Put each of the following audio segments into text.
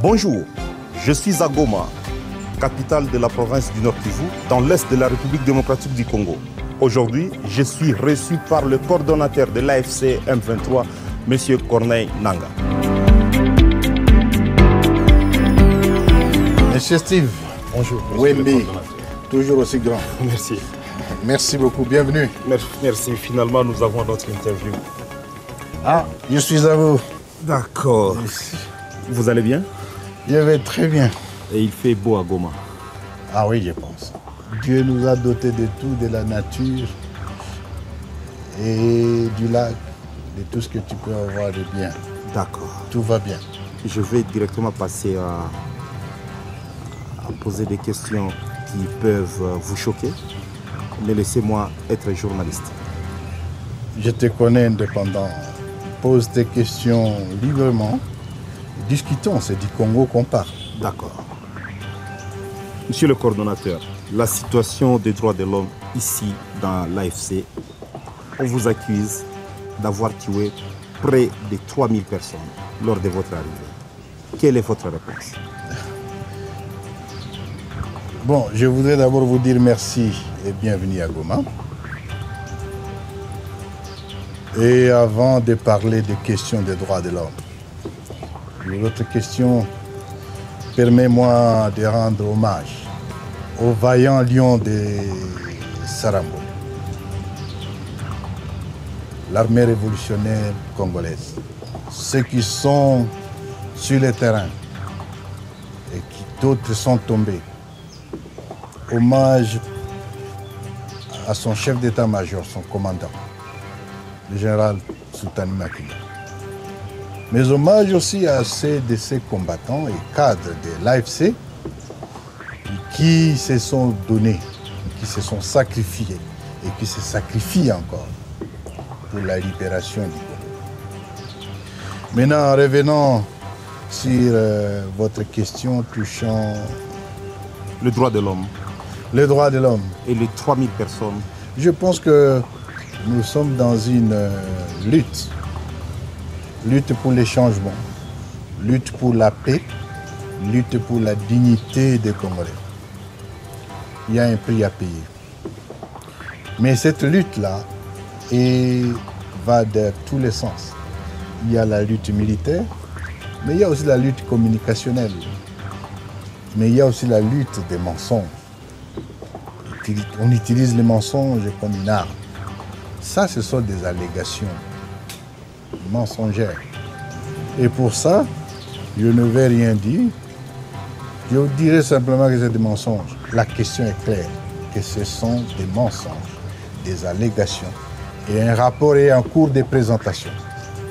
Bonjour, je suis à Goma, capitale de la province du Nord-Kivu, dans l'est de la République démocratique du Congo. Aujourd'hui, je suis reçu par le coordonnateur de l'AFC M23, M. Corneille Nangaa. Monsieur Steve, bonjour. Wemby, toujours aussi grand. Merci. Merci beaucoup, bienvenue. Merci, finalement nous avons notre interview. Ah, je suis à vous. D'accord. Vous allez bien? Je vais très bien. Et il fait beau à Goma. Ah oui, je pense. Dieu nous a dotés de tout, de la nature et du lac, de tout ce que tu peux avoir de bien. D'accord. Tout va bien. Je vais directement passer à poser des questions qui peuvent vous choquer, mais laissez-moi être journaliste. Je te connais indépendant. Pose tes questions librement. Discutons, c'est du Congo qu'on parle. D'accord. Monsieur le coordonnateur, la situation des droits de l'homme ici dans l'AFC, on vous accuse d'avoir tué près de 3000 personnes lors de votre arrivée. Quelle est votre réponse? Bon, je voudrais d'abord vous dire merci et bienvenue à Goma. Et avant de parler des questions des droits de l'homme, votre question, permet-moi de rendre hommage aux vaillants lions de Sarambo, l'armée révolutionnaire congolaise, ceux qui sont sur le terrain et qui d'autres sont tombés. Hommage à son chef d'état-major, son commandant, le général Soutani Makina. Mais hommage aussi à ceux de ces combattants et cadres de l'AFC qui se sont donnés, qui se sont sacrifiés et qui se sacrifient encore pour la libération du Congo. Maintenant, revenons sur votre question touchant le droit de l'homme. Les droits de l'homme. Et les 3000 personnes. Je pense que nous sommes dans une lutte. Lutte pour les changements, lutte pour la paix, lutte pour la dignité des Congolais. Il y a un prix à payer. Mais cette lutte-là va dans tous les sens. Il y a la lutte militaire, mais il y a aussi la lutte communicationnelle. Mais il y a aussi la lutte des mensonges. On utilise les mensonges comme une arme. Ça, ce sont des allégations mensongères. Et pour ça, je ne vais rien dire. Je vous dirai simplement que c'est des mensonges. La question est claire, que ce sont des mensonges, des allégations et un rapport est en cours de présentation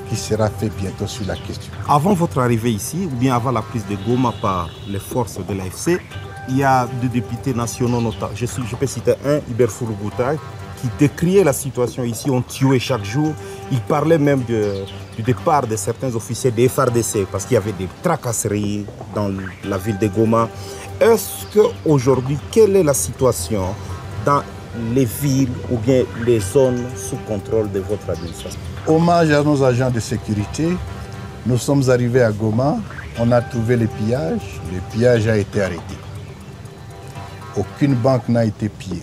qui sera fait bientôt sur la question. Avant votre arrivée ici, ou bien avant la prise de Goma par les forces de l'AFC, il y a deux députés nationaux notables. Je peux citer un, Hubert Foulougoutaï, qui décriait la situation ici, on tuait chaque jour. Il parlait même du départ de certains officiers des FARDC parce qu'il y avait des tracasseries dans la ville de Goma. Est-ce qu'aujourd'hui, quelle est la situation dans les villes ou bien les zones sous contrôle de votre administration? Hommage à nos agents de sécurité. Nous sommes arrivés à Goma, on a trouvé les pillages. Le pillage a été arrêté. Aucune banque n'a été pillée.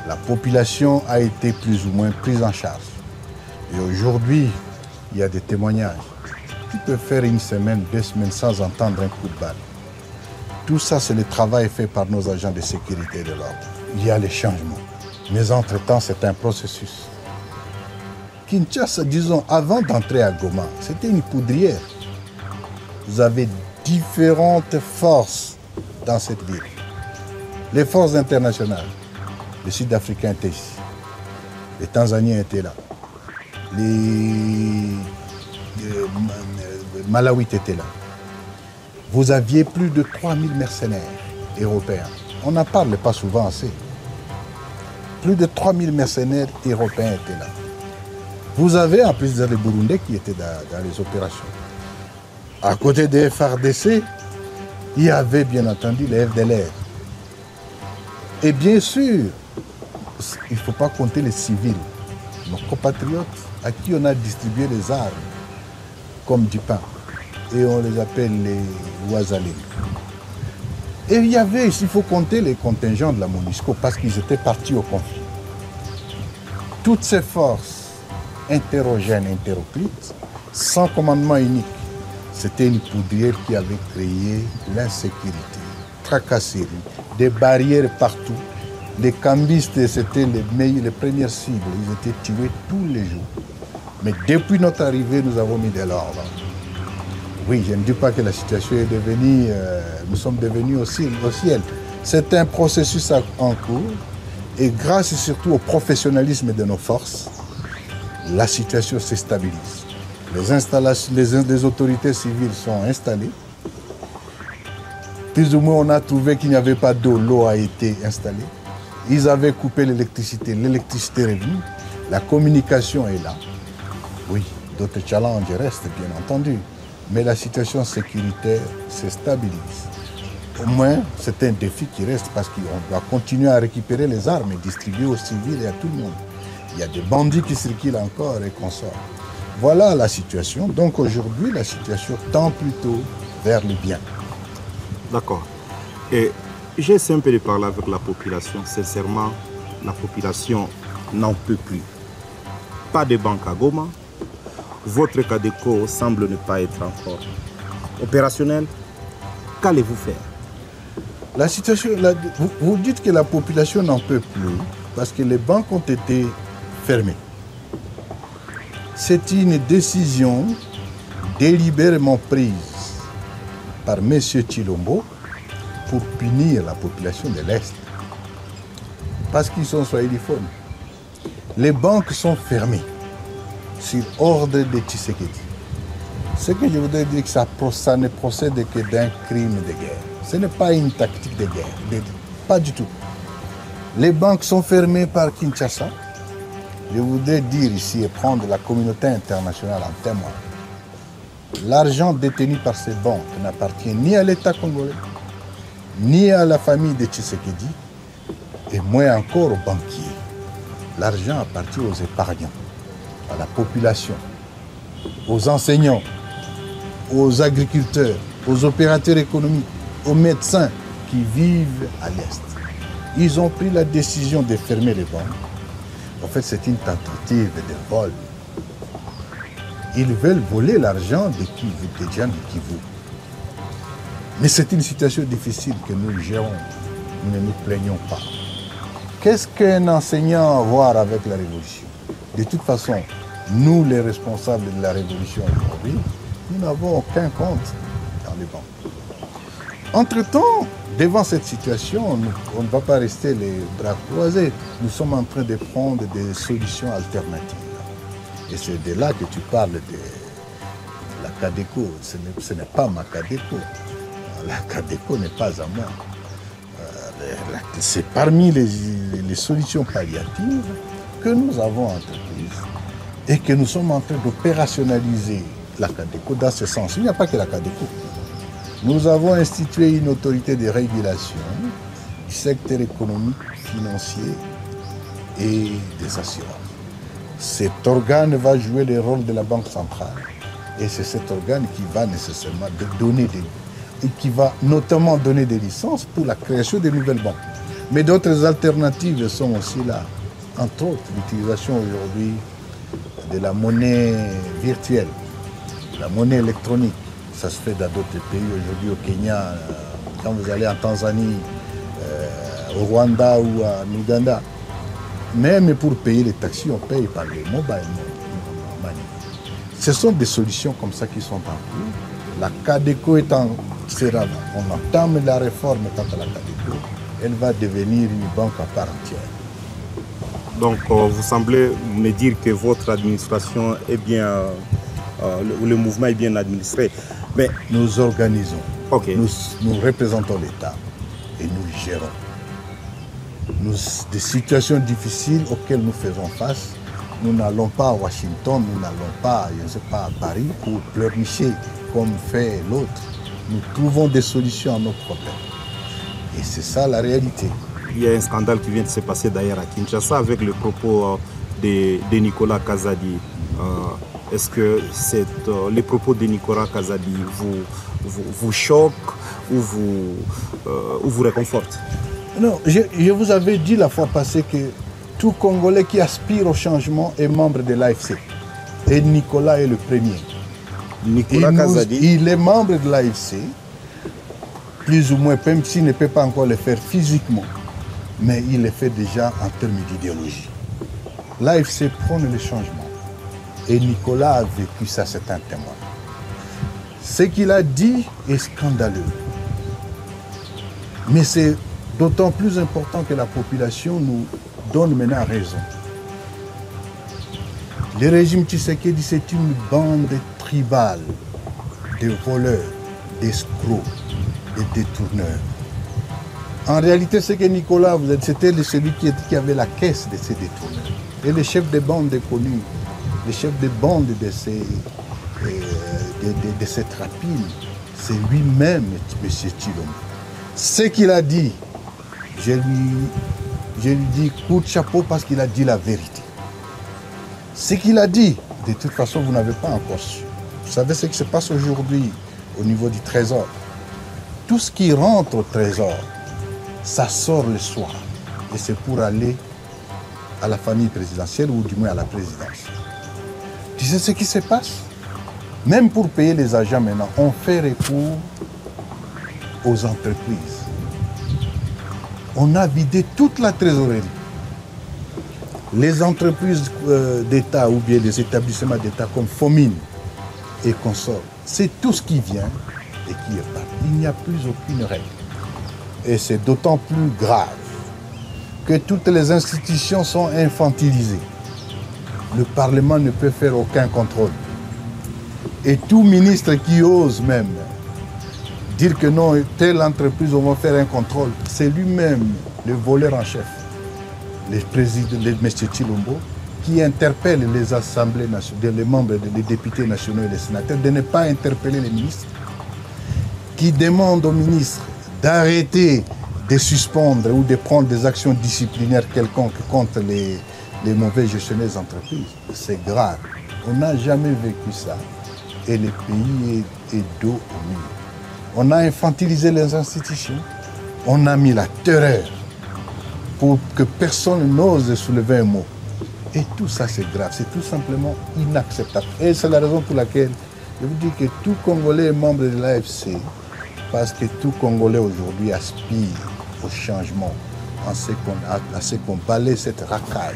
La population a été plus ou moins prise en charge. Et aujourd'hui, il y a des témoignages. Tu peux faire une semaine, 2 semaines sans entendre un coup de balle. Tout ça, c'est le travail fait par nos agents de sécurité de l'ordre. Il y a les changements. Mais entre-temps, c'est un processus. Kinshasa, disons, avant d'entrer à Goma, c'était une poudrière. Vous avez différentes forces dans cette ville. Les forces internationales. Les Sud-Africains étaient ici. Les Tanzaniens étaient là. Les Malawites étaient là. Vous aviez plus de 3000 mercenaires européens. On n'en parle pas souvent assez. Plus de 3000 mercenaires européens étaient là. Vous avez en plus les Burundais qui étaient dans les opérations. À côté des FARDC, il y avait bien entendu les FDLR. Et bien sûr, il ne faut pas compter les civils, nos compatriotes à qui on a distribué les armes comme du pain. et on les appelle les Ouazalés. Et il y avait, il faut compter les contingents de la MONUSCO parce qu'ils étaient partis au conflit. Toutes ces forces hétérogènes, hétéroclites, sans commandement unique, c'était une poudrière qui avait créé l'insécurité, tracasserie, des barrières partout. Les cambistes, c'était les premières cibles, ils étaient tués tous les jours. Mais depuis notre arrivée, nous avons mis de l'ordre. Oui, je ne dis pas que la situation est devenue, nous sommes devenus au ciel. C'est un processus en cours et grâce surtout au professionnalisme de nos forces, la situation se stabilise. Les autorités civiles sont installées. Plus ou moins, on a trouvé qu'il n'y avait pas d'eau, l'eau a été installée. Ils avaient coupé l'électricité est revenue. La communication est là. Oui, d'autres challenges restent, bien entendu. Mais la situation sécuritaire se stabilise. Au moins, c'est un défi qui reste parce qu'on doit continuer à récupérer les armes et distribuer aux civils et à tout le monde. Il y a des bandits qui circulent encore et qu'on sort. Voilà la situation. Donc aujourd'hui, la situation tend plutôt vers le bien. D'accord. Et j'ai essayé un peu de parler avec la population. Sincèrement, la population n'en peut plus. Pas de banque à Goma. Votre CADECO semble ne pas être encore opérationnel. Qu'allez-vous faire? La situation, vous dites que la population n'en peut plus parce que les banques ont été fermées. C'est une décision délibérément prise par M. Tshilombo pour punir la population de l'Est. Parce qu'ils sont swahiliphones. Les banques sont fermées sur ordre de Tshisekedi. Ce que je voudrais dire, que ça ne procède que d'un crime de guerre. Ce n'est pas une tactique de guerre, pas du tout. Les banques sont fermées par Kinshasa. Je voudrais dire ici et prendre la communauté internationale en témoin. L'argent détenu par ces banques n'appartient ni à l'État congolais, ni à la famille de Tshisekedi, et moins encore aux banquiers. L'argent appartient aux épargnants, à la population, aux enseignants, aux agriculteurs, aux opérateurs économiques, aux médecins qui vivent à l'Est. Ils ont pris la décision de fermer les banques. En fait, c'est une tentative de vol. Ils veulent voler l'argent des gens de Kivu. Mais c'est une situation difficile que nous gérons. Nous ne nous plaignons pas. Qu'est-ce qu'un enseignant a à voir avec la révolution? De toute façon, nous, les responsables de la révolution aujourd'hui, nous n'avons aucun compte dans les banques. Entre-temps, devant cette situation, on ne va pas rester les bras croisés. Nous sommes en train de prendre des solutions alternatives. Et c'est de là que tu parles de la CADECO. Ce n'est pas ma CADECO. La CADECO n'est pas à moi. C'est parmi les solutions palliatives que nous avons entreprises et que nous sommes en train d'opérationnaliser la CADECO dans ce sens. Il n'y a pas que la CADECO. Nous avons institué une autorité de régulation du secteur économique, financier et des assurances. Cet organe va jouer le rôle de la Banque centrale et c'est cet organe qui va nécessairement donner et qui va notamment donner des licences pour la création de nouvelles banques. Mais d'autres alternatives sont aussi là. Entre autres, l'utilisation aujourd'hui de la monnaie virtuelle, la monnaie électronique. Ça se fait dans d'autres pays. Aujourd'hui, au Kenya, quand vous allez en Tanzanie, au Rwanda ou en Ouganda, même pour payer les taxis, on paye par les mobile money. Ce sont des solutions comme ça qui sont en cours. La CADECO on entame la réforme quant à la CADECO, elle va devenir une banque à part entière. Donc, vous semblez me dire que votre administration est bien, le mouvement est bien administré. Mais nous organisons, okay. nous représentons l'État et nous gérons. Des situations difficiles auxquelles nous faisons face, nous n'allons pas à Washington, nous n'allons pas, je ne sais pas, à Paris pour pleurnicher comme fait l'autre. Nous trouvons des solutions à nos problèmes. Et c'est ça la réalité. Il y a un scandale qui vient de se passer d'ailleurs à Kinshasa avec le propos de Nicolas Kazadi. Est-ce que les propos de Nicolas Kazadi vous choquent ou vous réconfortent? Non, je vous avais dit la fois passée que tout Congolais qui aspire au changement est membre de l'AFC. Et Nicolas est le premier. Nicolas Kazadi. Il est membre de l'AFC, plus ou moins, même s'il ne peut pas encore le faire physiquement, mais il le fait déjà en termes d'idéologie. L'AFC prône le changement. Et Nicolas a vécu ça, c'est un témoin. Ce qu'il a dit est scandaleux. Mais c'est d'autant plus important que la population nous donne maintenant raison. Le régime Tshisekedi, c'est une bande tribale de voleurs, d'escrocs, de détourneurs. En réalité, ce que Nicolas, c'était celui qui avait la caisse de ces détourneurs. Et le chef de bande est connu. Le chef de bande de cette rapine, c'est lui-même, M. Tshilombo. Ce qu'il a dit, je lui dis coup de chapeau parce qu'il a dit la vérité. Ce qu'il a dit, de toute façon, vous n'avez pas encore su. Vous savez ce qui se passe aujourd'hui au niveau du trésor. Tout ce qui rentre au trésor, ça sort le soir. Et c'est pour aller à la famille présidentielle ou du moins à la présidence. Tu sais ce qui se passe? Même pour payer les agents maintenant, on fait recours aux entreprises. On a vidé toute la trésorerie. Les entreprises d'État ou bien les établissements d'État comme Fomine et consorts, c'est tout ce qui vient et qui est parti. Il n'y a plus aucune règle. Et c'est d'autant plus grave que toutes les institutions sont infantilisées. Le Parlement ne peut faire aucun contrôle. Et tout ministre qui ose même dire que non, telle entreprise, on va faire un contrôle, c'est lui-même le voleur en chef, le président, le M. Tshilombo, qui interpelle les assemblées nationales, les membres, les députés nationaux et les sénateurs de ne pas interpeller les ministres, qui demande aux ministres d'arrêter de suspendre ou de prendre des actions disciplinaires quelconques contre les mauvais gestionnaires d'entreprise. C'est grave. On n'a jamais vécu ça. Et le pays est dos au mur. On a infantilisé les institutions. On a mis la terreur pour que personne n'ose soulever un mot. Et tout ça, c'est grave. C'est tout simplement inacceptable. Et c'est la raison pour laquelle je vous dis que tout Congolais est membre de l'AFC, parce que tout Congolais aujourd'hui aspire au changement, à ce qu'on balaye cette racaille.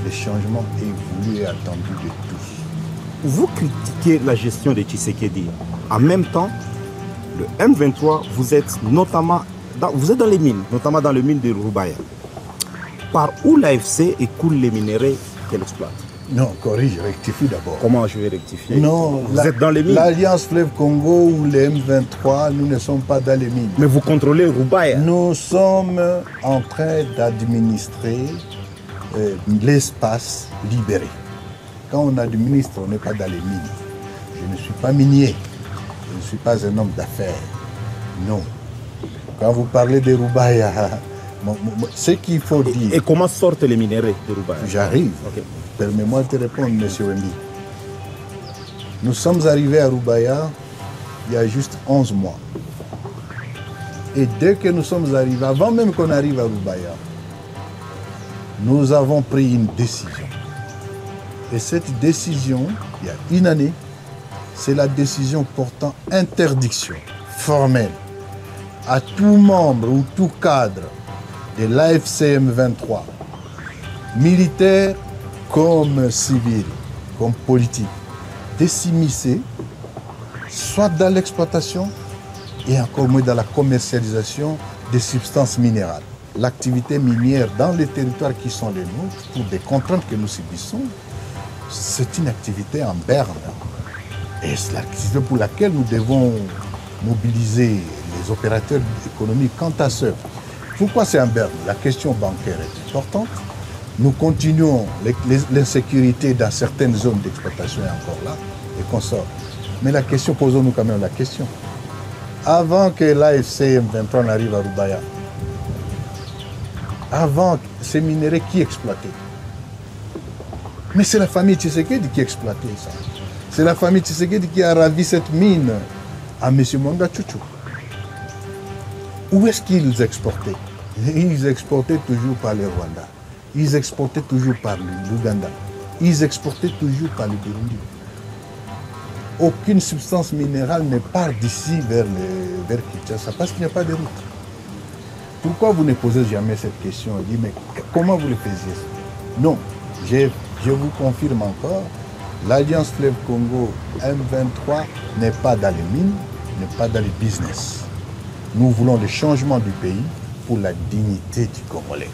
Le changement est voulu et attendu de tous. Vous critiquez la gestion de Tshisekedi. En même temps, le M23, vous êtes dans les mines, notamment dans le mine de Roubaïa. Par où l'AFC écoule les minéraux qu'elle exploite? Non, corrige, rectifie d'abord. Comment je vais rectifier? Non, vous êtes dans les mines. L'Alliance Fleuve Congo ou les M23, nous ne sommes pas dans les mines. Mais vous contrôlez Roubaïa. Nous sommes en train d'administrer l'espace libéré. Quand on administre, on n'est pas dans les mines. Je ne suis pas minier. Je ne suis pas un homme d'affaires. Non. Quand vous parlez de Roubaïa, ce qu'il faut dire... Et comment sortent les minéraux de Roubaïa? J'arrive. Okay. Permets-moi de te répondre, M. Wemby. Nous sommes arrivés à Roubaïa il y a juste 11 mois. Et dès que nous sommes arrivés, avant même qu'on arrive à Roubaïa, nous avons pris une décision. Et cette décision, il y a une année, c'est la décision portant interdiction formelle à tout membre ou tout cadre de l'AFCM 23, militaire comme civil, comme politique, de s'immiscer soit dans l'exploitation et encore moins dans la commercialisation des substances minérales. L'activité minière dans les territoires qui sont les nôtres, pour des contraintes que nous subissons, c'est une activité en berne. Et c'est l'activité pour laquelle nous devons mobiliser les opérateurs économiques quant à ce. Pourquoi c'est en berne? La question bancaire est importante. Nous continuons l'insécurité dans certaines zones d'exploitation est encore là, et qu'on sort. Mais la question, posons-nous quand même la question. Avant que l'AFC M23 n'arrive à Roubaïa, avant ces minéraux qui exploitaient? Mais c'est la famille Tshisekedi qui exploitait ça. C'est la famille Tshisekedi qui a ravi cette mine à M. Mwanga Tchouchou. Où est-ce qu'ils exportaient? Ils exportaient toujours par le Rwanda. Ils exportaient toujours par l'Ouganda. Ils exportaient toujours par le Burundi. Aucune substance minérale ne part d'ici vers Kinshasa parce qu'il n'y a pas de route. Pourquoi vous ne posez jamais cette question? On dit, mais comment vous le faisiez? Non, je vous confirme encore, l'Alliance Fleuve Congo M23 n'est pas dans les mines, n'est pas dans les business. Nous voulons le changement du pays pour la dignité du Congolais.